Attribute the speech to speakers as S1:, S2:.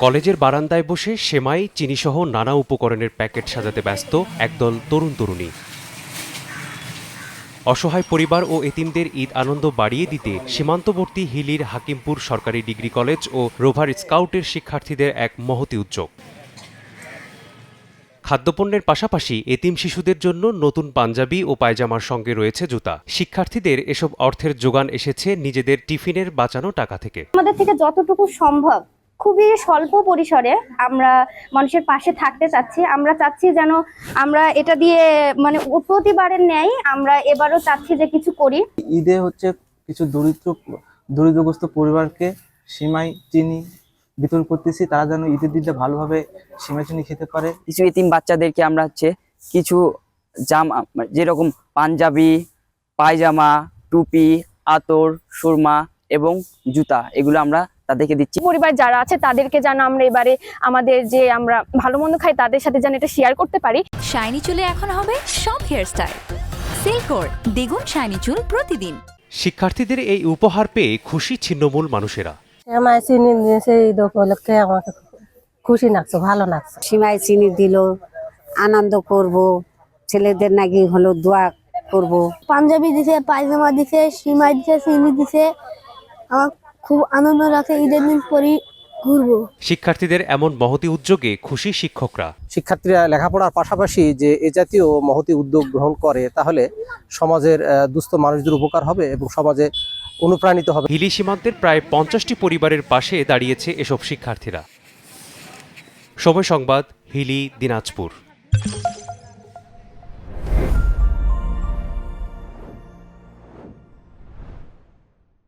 S1: কলেজের বারান্দায় বসে সেমাই, চিনিসহ নানা উপকরণের প্যাকেট সাজাতে ব্যস্ত একদল তরুণ তরুণী। অসহায় পরিবার ও এতিমদের ঈদ আনন্দ বাড়িয়ে দিতে সীমান্তবর্তী হিলির হাকিমপুর সরকারি ডিগ্রি কলেজ ও রোভার স্কাউটের শিক্ষার্থীদের এক মহতী উদ্যোগ। খাদ্যপণ্যের পাশাপাশি এতিম শিশুদের জন্য নতুন পাঞ্জাবি ও পায়জামার সঙ্গে রয়েছে জুতা। শিক্ষার্থীদের এসব অর্থের যোগান এসেছে নিজেদের টিফিনের বাঁচানো টাকা থেকে।
S2: আমাদের থেকে যতটুকু সম্ভব খুবই স্বল্প পরিসরে আমরা মানুষের পাশে থাকতে চাচ্ছি। আমরা চাচ্ছি যেন আমরা এটা দিয়ে মানে প্রতিবারের ন্যায় আমরা এবারও চাচ্ছি যে কিছু করি।
S3: ঈদে হচ্ছে কিছু দরিদ্রগ্রস্ত পরিবারকে সিমাই চিনি বিতরণ করতেছি, তারা যেন ঈদের দিনটা ভালোভাবে সিমাই চিনি খেতে পারে।
S4: কিছু এতিম বাচ্চাদেরকে আমরা কিছু জামা, যেরকম পাঞ্জাবি, পায়জামা, টুপি, আতর, সুরমা এবং জুতা, এগুলো আমরা তাদেরকে দিচ্ছি।
S2: পরিবার যারা আছে তাদেরকে যেন আমরা এবারে আমাদের যে আমরা ভালো মন্দ খাই তাদের সাথে যেন এটা শেয়ার করতে পারি।
S5: শাইনি চুলে এখন হবে সব হেয়ারস্টাইল। সিল্কোর দ্বিগুণ শাইনি চুল প্রতিদিন।
S1: শিক্ষার্থীদের এই উপহার পেয়ে খুশি ছিন্নমূল মানুষেরা।
S6: সিমাই চিনি দিয়েছে, ঈদ উপলক্ষে আমাকে খুশি লাগছে, ভালো লাগছে।
S7: সিমাই চিনি দিল, আনন্দ করব, ছেলেদের নাকি হলো দোয়া করব।
S8: পাঞ্জাবি দিছে, পায়জামা দিছে, সিমাই দিছে, চিনি দিছে। আমার খুব আনন্দ লাগছে, ঈদের দিন পরই ঘুরবো।
S1: শিক্ষার্থীদের এমন মহতী উদ্যোগে খুশি শিক্ষকরা।
S9: শিক্ষার্থীরা লেখাপড়ার পাশাপাশি যে এ জাতীয় মহতী উদ্যোগ গ্রহণ করে তাহলে সমাজের দুস্থ মানুষদের উপকার হবে এবং সমাজে অনুপ্রাণিত হবে।
S1: হিলি সীমান্তের প্রায় 50টি পরিবারের পাশে দাঁড়িয়েছে এসব শিক্ষার্থীরা। সময় সংবাদ, হিলি, দিনাজপুর।